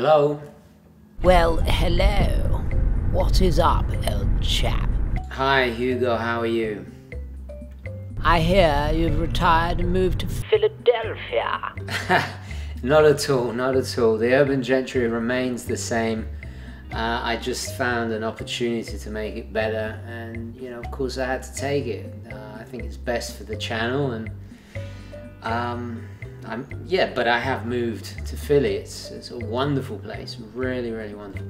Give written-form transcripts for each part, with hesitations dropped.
Hello? Well, hello. What is up, old chap? Hi, Hugo, how are you? I hear you've retired and moved to Philadelphia. Not at all, not at all. The Urban Gentry remains the same. I just found an opportunity to make it better, and of course I had to take it. I think it's best for the channel, and but I have moved to Philly. It's a wonderful place, really, really wonderful.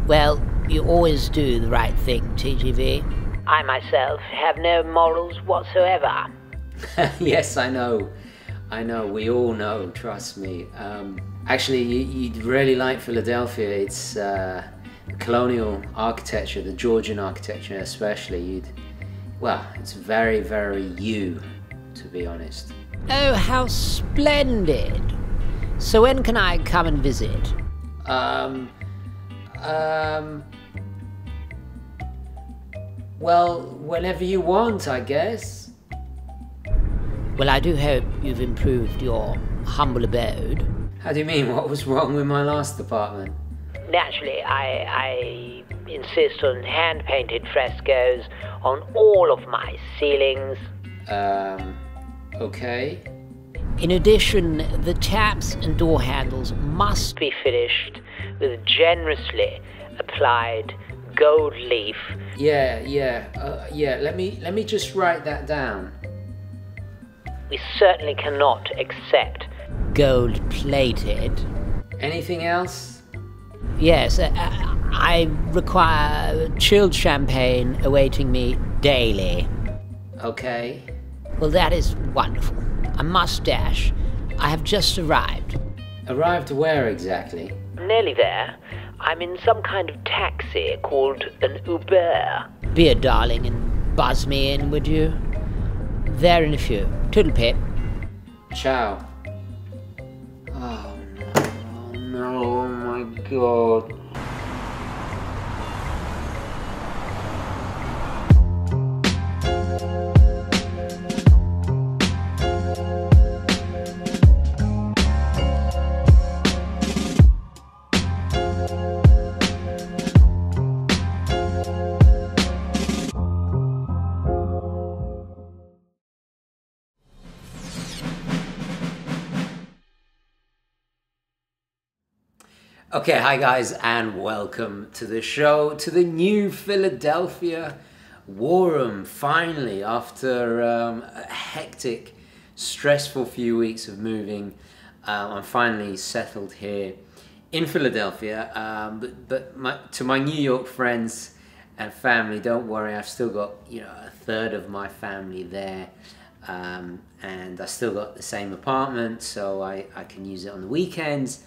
Well, you always do the right thing, TGV. I myself have no morals whatsoever. Yes, I know, we all know, trust me. Actually, you'd really like Philadelphia. It's colonial architecture, the Georgian architecture especially. It's very, very you, to be honest. Oh, how splendid. So when can I come and visit? Well, whenever you want, I guess. Well, I do hope you've improved your humble abode. How do you mean? What was wrong with my last apartment? Naturally, I insist on hand-painted frescoes on all of my ceilings. Okay. In addition, the taps and door handles must be finished with generously applied gold leaf. Yeah. Let me just write that down. We certainly cannot accept gold-plated. Anything else? Yes, I require chilled champagne awaiting me daily. Okay. Well, that is wonderful. A mustache. I have just arrived. Arrived where exactly? Nearly there. I'm in some kind of taxi called an Uber. Be a darling and buzz me in, would you? There in a few. Toodle pip. Ciao. Oh no, oh my god. Okay, hi guys, and welcome to the show, to the new Philadelphia War Room. Finally, after a hectic, stressful few weeks of moving, I'm finally settled here in Philadelphia. To my New York friends and family, don't worry, I've still got a third of my family there, and I still got the same apartment, so I can use it on the weekends.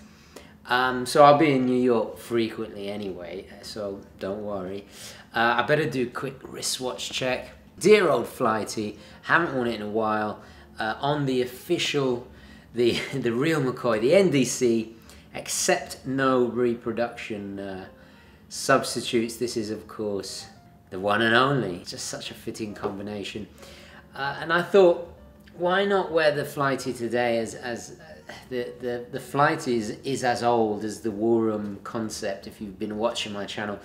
So I'll be in New York frequently anyway, so don't worry. I better do a quick wristwatch check. Dear old Flighty, haven't worn it in a while. On the official, the real McCoy, the NDC, accept no reproduction substitutes. This is of course the one and only. It's just such a fitting combination. And I thought, why not wear the Flighty today as the Flighty is as old as the War Room concept. If you've been watching my channel,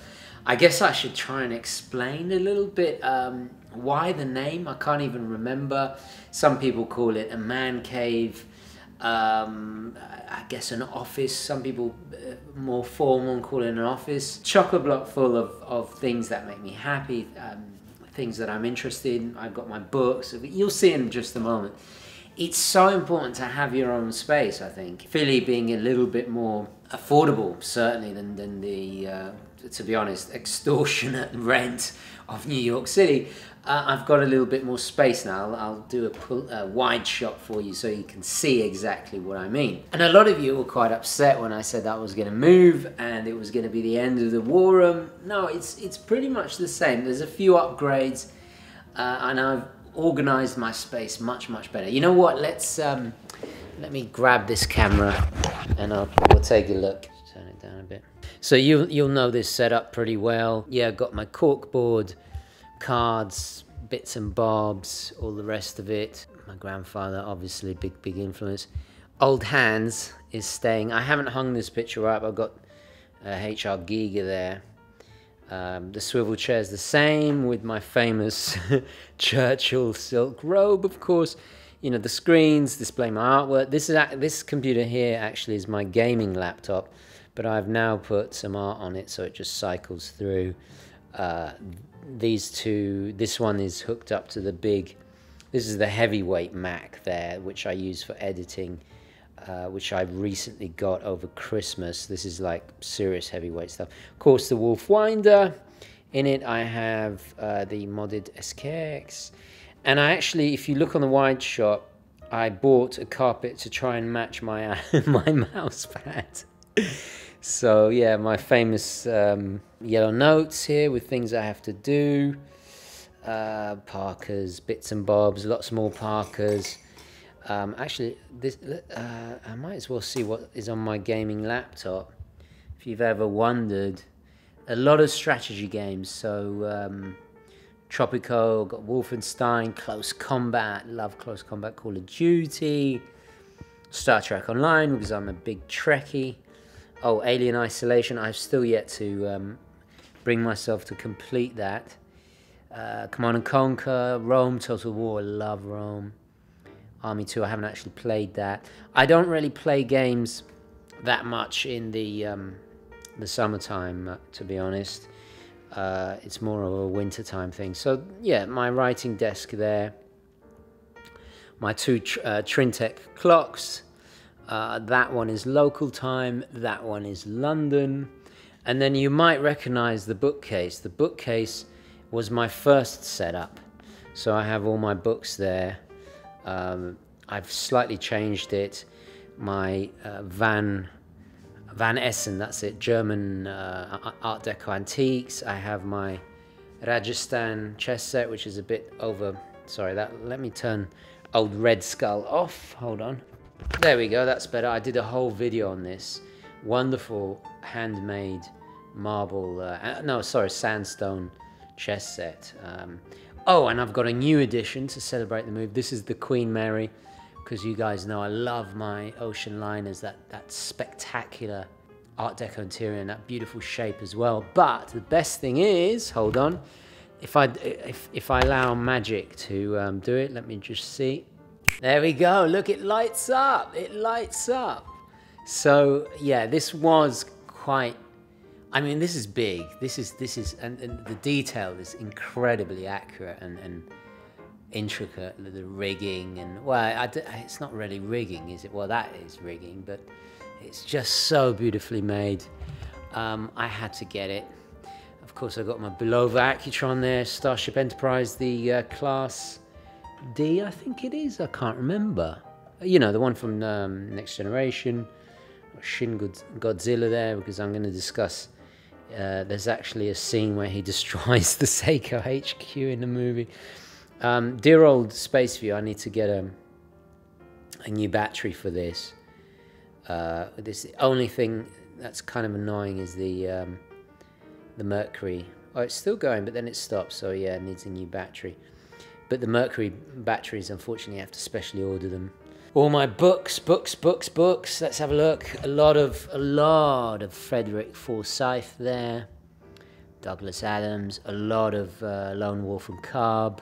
I guess I should try and explain a little bit why the name. I can't even remember. Some people call it a man cave, I guess an office. Some people more formal call it an office. Chock-a-block full of things that make me happy, things that I'm interested in. I've got my books. You'll see in just a moment. It's so important to have your own space, I think. Philly being a little bit more affordable, certainly, than the, to be honest, extortionate rent of New York City. I've got a little bit more space now. I'll do a wide shot for you so you can see exactly what I mean. And a lot of you were quite upset when I said that I was going to move and it was going to be the end of the War Room. No, it's pretty much the same. There's a few upgrades, and I've organized my space much better. You know what? Let me grab this camera and we'll take a look. Turn it down a bit. So you'll know this setup pretty well. Yeah, got my corkboard, cards, bits and bobs, all the rest of it. My grandfather, obviously, big influence. Old hands is staying. I haven't hung this picture up. I've got HR Giga there. The swivel chair is the same with my famous Churchill silk robe, of course. You know, the screens display my artwork. This computer here actually is my gaming laptop, but I've now put some art on it so it just cycles through. These two, this one is hooked up to the big, this is the heavyweight Mac there, which I use for editing, which I recently got over Christmas. This is like serious heavyweight stuff. Of course, the Wolf Winder. In it, I have the modded SKX. And I actually, if you look on the wide shot, I bought a carpet to try and match my my mouse pad. So yeah, my famous yellow notes here with things I have to do. Parkers, bits and bobs, lots more Parkers. Actually, this I might as well see what is on my gaming laptop. If you've ever wondered, a lot of strategy games. So Tropico, got Wolfenstein, Close Combat, love Close Combat, Call of Duty, Star Trek Online because I'm a big Trekkie. Oh, Alien Isolation, I've still yet to bring myself to complete that. Command & Conquer, Rome, Total War, love Rome. Army 2, I haven't actually played that. I don't really play games that much in the summertime, to be honest. It's more of a wintertime thing. So yeah, my writing desk there. My two Trintec clocks. That one is local time. That one is London. And then you might recognize the bookcase. The bookcase was my first setup. So I have all my books there. I've slightly changed it. My Van Essen, that's it, German Art Deco antiques. I have my Rajasthan chess set, which is a bit over. Sorry, let me turn old Red Skull off. Hold on. There we go, that's better. I did a whole video on this. Wonderful handmade marble, sandstone chess set. Oh, and I've got a new edition to celebrate the move. This is the Queen Mary, because you guys know I love my ocean liners, that spectacular Art Deco interior and that beautiful shape as well. But the best thing is, hold on, if I allow magic to do it, let me just see. There we go. Look, it lights up. It lights up. So yeah, this was quite. I mean, this is big. This is, and the detail is incredibly accurate and intricate. The rigging and it's not really rigging, is it? Well, that is rigging, but it's just so beautifully made. I had to get it. Of course, I got my Belova Accutron there, Starship Enterprise, the Class D, I think it is. I can't remember. You know, the one from Next Generation. Shin Godzilla there, because I'm going to discuss. There's actually a scene where he destroys the Seiko HQ in the movie. Dear old Space View, I need to get a new battery for this. The only thing that's kind of annoying is the Mercury. Oh, it's still going, but then it stops. So yeah, it needs a new battery. But the Mercury batteries, unfortunately, I have to specially order them. All my books. Let's have a look. A lot of Frederick Forsyth there. Douglas Adams. A lot of Lone Wolf and Cub.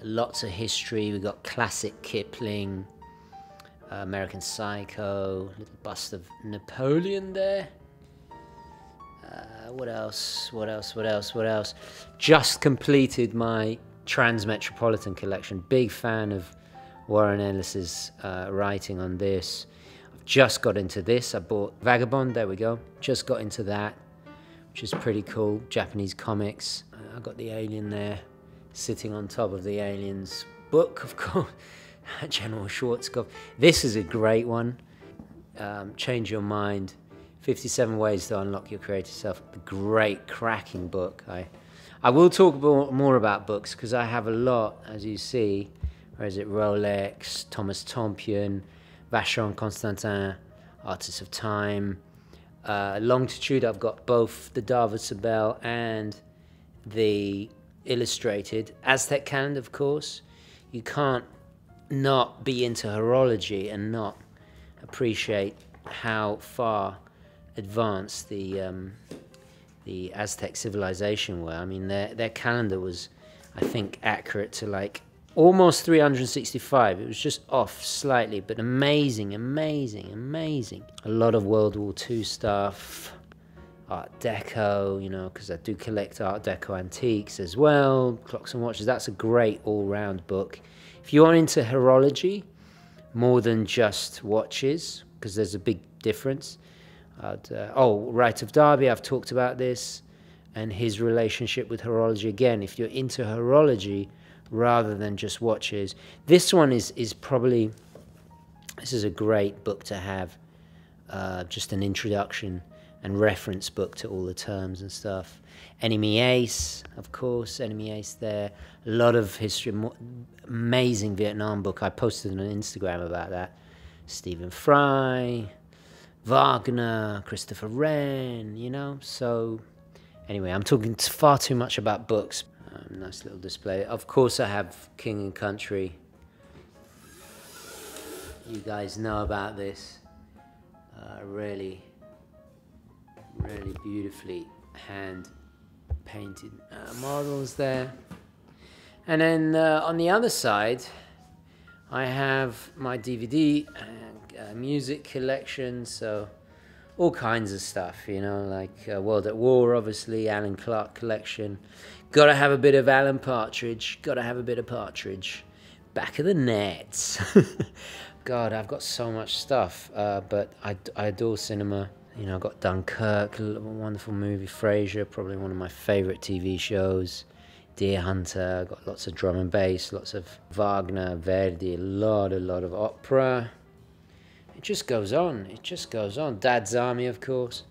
Lots of history. We got classic Kipling. American Psycho. Little bust of Napoleon there. What else? Just completed my Transmetropolitan collection. Big fan of Warren Ellis's writing on this. I've just got into this. I bought Vagabond, there we go. Just got into that, which is pretty cool. Japanese comics. I got the Alien there, sitting on top of the Aliens book, of course. General Schwarzkopf. This is a great one. Change Your Mind. 57 Ways to Unlock Your Creative Self. A great, cracking book. I will talk more about books because I have a lot, as you see. Where is it? Rolex, Thomas Tompion, Vacheron Constantin, Artists of Time. Longitude, I've got both the David Sabel and the illustrated. Aztec calendar, of course. You can't not be into horology and not appreciate how far advanced the Aztec civilization were. I mean, their calendar was, I think, accurate to like almost 365. It was just off slightly, but amazing, amazing, amazing. A lot of World War II stuff, Art Deco, you know, because I do collect Art Deco antiques as well, clocks and watches. That's a great all-round book. If you're into horology, more than just watches, because there's a big difference. Wright of Derby, I've talked about this, and his relationship with horology. Again, if you're into horology rather than just watches, this one is probably, this is a great book to have, just an introduction and reference book to all the terms and stuff. Enemy Ace, of course, Enemy Ace there. A lot of history, amazing Vietnam book. I posted on Instagram about that. Stephen Fry, Wagner, Christopher Wren, you know. So anyway, I'm talking far too much about books. Nice little display. Of course I have King and Country. You guys know about this. Really beautifully hand painted models there. And then on the other side I have my DVD and music collection, so all kinds of stuff, you know, like World at War, obviously, Alan Clark collection. Gotta have a bit of Alan Partridge, gotta have a bit of Partridge. Back of the Nets. God, I've got so much stuff, but I adore cinema. You know, I've got Dunkirk, a wonderful movie, Frasier, probably one of my favourite TV shows. Deer Hunter, got lots of drum and bass, lots of Wagner, Verdi, a lot of opera. It just goes on, it just goes on. Dad's Army, of course.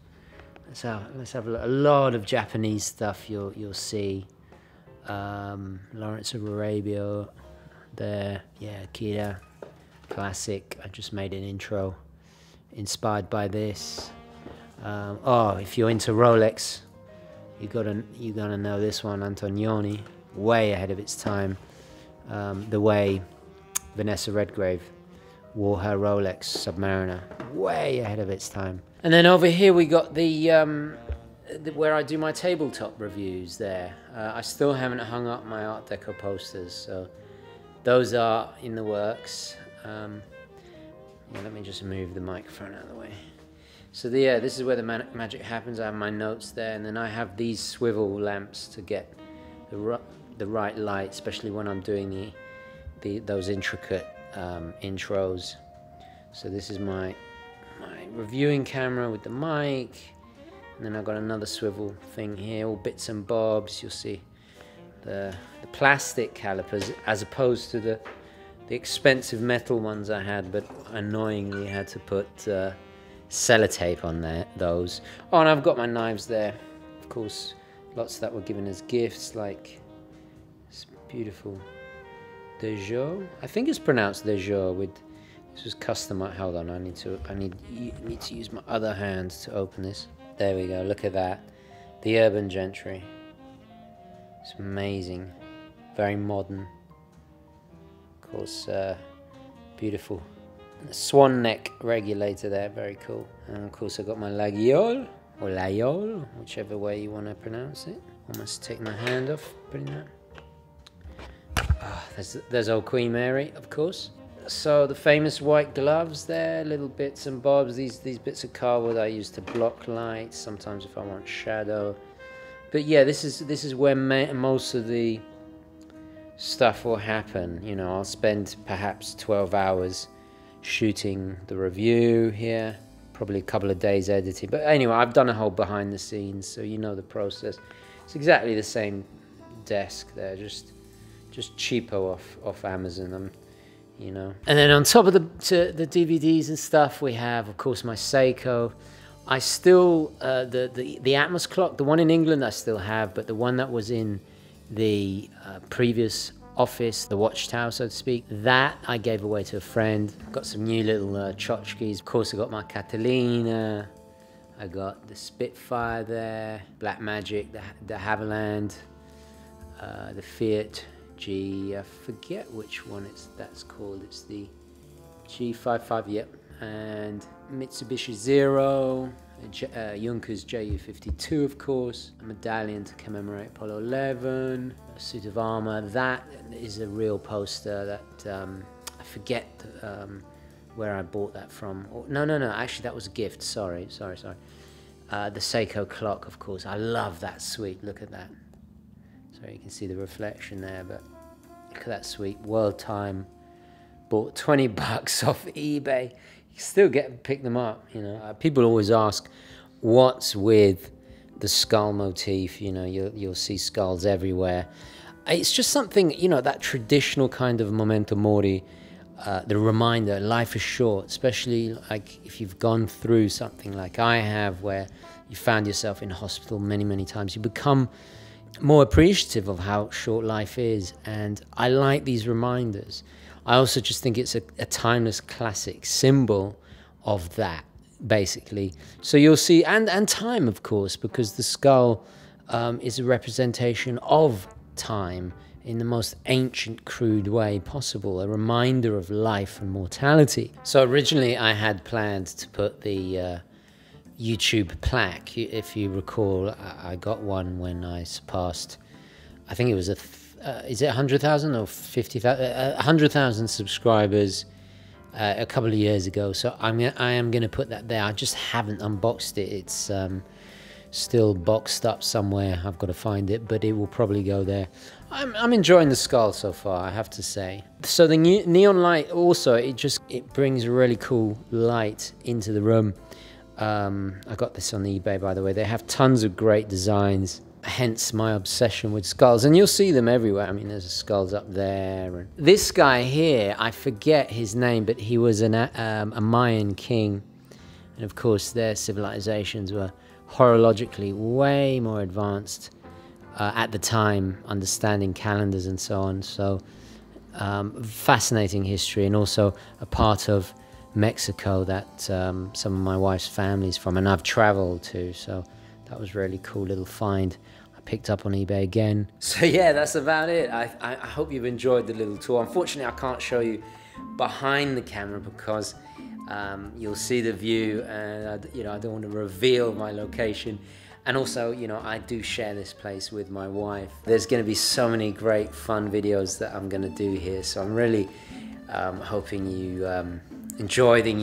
Let's have a look. A lot of Japanese stuff you'll see. Lawrence of Arabia there, yeah, Akira, classic. I just made an intro inspired by this. If you're into Rolex, you gotta know this one, Antonioni, way ahead of its time. The way Vanessa Redgrave wore her Rolex Submariner, way ahead of its time. And then over here we got the where I do my tabletop reviews there. I still haven't hung up my Art Deco posters, so those are in the works. Let me just move the microphone out of the way. So this is where the magic happens. I have my notes there, and then I have these swivel lamps to get the right light, especially when I'm doing those intricate intros. So this is my reviewing camera with the mic, and then I've got another swivel thing here, all bits and bobs. You'll see the plastic calipers as opposed to the expensive metal ones I had, but annoyingly had to put sellotape on those. Oh, and I've got my knives there, of course, lots that were given as gifts, like this beautiful Dejot. I think it's pronounced Dejot. This was custom. Hold on, I need to use my other hand to open this. There we go. Look at that, the Urban Gentry. It's amazing, very modern. Of course, beautiful. Swan neck regulator there, very cool. And of course I got my Lagiole, or Layol, whichever way you want to pronounce it. Almost take my hand off putting that. There's old Queen Mary, of course. So the famous white gloves there, little bits and bobs. These bits of cardboard I use to block light, sometimes if I want shadow. But yeah, this is where most of the stuff will happen. You know, I'll spend perhaps 12 hours shooting the review here, probably a couple of days editing. But anyway, I've done a whole behind the scenes, so you know the process. It's exactly the same desk there, just cheapo off Amazon, you know. And then on top of the DVDs and stuff, we have, of course, my Seiko. I still the Atmos clock, the one in England, I still have, but the one that was in the previous office, the watchtower, so to speak, that I gave away to a friend. Got some new little tchotchkes. Of course, I got my Catalina. I got the Spitfire there, Black Magic, the Havilland, the Fiat G. I forget which one that's called. It's the G55. Yep. and Mitsubishi Zero, Junkers Ju-52, of course, a medallion to commemorate Apollo 11, a suit of armor. That is a real poster that I forget where I bought that from. No, actually that was a gift. Sorry. The Seiko clock, of course. I love that suite. Look at that. So you can see the reflection there, but look at that suite. World Time. Bought 20 bucks off eBay. You still pick them up, you know. People always ask, what's with the skull motif? You know, you'll see skulls everywhere. It's just something, you know, that traditional kind of memento mori, the reminder, life is short, especially like if you've gone through something like I have, where you found yourself in hospital many, many times. You become more appreciative of how short life is, and I like these reminders. I also just think it's a timeless classic symbol of that, basically. So you'll see, and time, of course, because the skull is a representation of time in the most ancient, crude way possible, a reminder of life and mortality. So originally I had planned to put the YouTube plaque. If you recall, I got one when I surpassed, I think it was is it 100,000 or 50,000? 100,000 subscribers a couple of years ago. So I am going to put that there. I just haven't unboxed it. It's still boxed up somewhere. I've got to find it, but it will probably go there. I'm enjoying the skull so far, I have to say. So the neon light also, it brings a really cool light into the room. I got this on eBay, by the way. They have tons of great designs, hence my obsession with skulls, and you'll see them everywhere. I mean, there's skulls up there. And this guy here, I forget his name, but he was a Mayan king, and of course their civilizations were horologically way more advanced at the time, understanding calendars and so on. So fascinating history, and also a part of Mexico that some of my wife's family's from, and I've traveled to, so that was really cool little find I picked up on eBay again. So yeah, that's about it. I hope you've enjoyed the little tour. Unfortunately, I can't show you behind the camera because you'll see the view, and you know, I don't want to reveal my location. And also, you know, I do share this place with my wife. There's going to be so many great fun videos that I'm going to do here, so I'm really hoping you enjoy the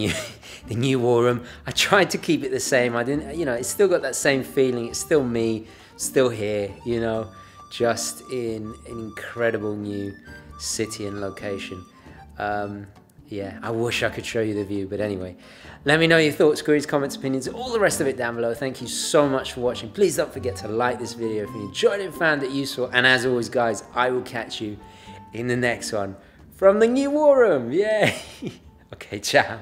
new war room. I tried to keep it the same. I didn't, you know, it's still got that same feeling. It's still me, still here, you know, just in an incredible new city and location. Yeah, I wish I could show you the view, but anyway, let me know your thoughts, queries, comments, opinions, all the rest of it down below. Thank you so much for watching. Please don't forget to like this video if you enjoyed it and found it useful. And as always, guys, I will catch you in the next one from the new war room. Yay! Okay, ciao.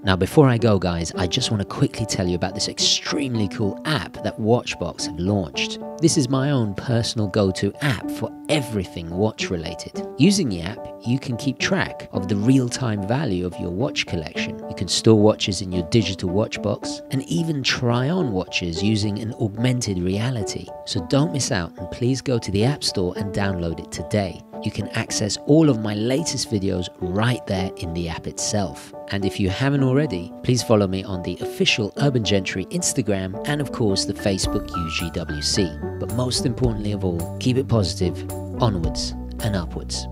Now, before I go, guys, I just want to quickly tell you about this extremely cool app that Watchbox have launched. This is my own personal go-to app for everything watch-related. Using the app, you can keep track of the real-time value of your watch collection. You can store watches in your digital watch box and even try on watches using an augmented reality. So don't miss out, and please go to the App Store and download it today. You can access all of my latest videos right there in the app itself. And if you haven't already, please follow me on the official Urban Gentry Instagram and of course the Facebook UGWC. But most importantly of all, keep it positive, onwards and upwards.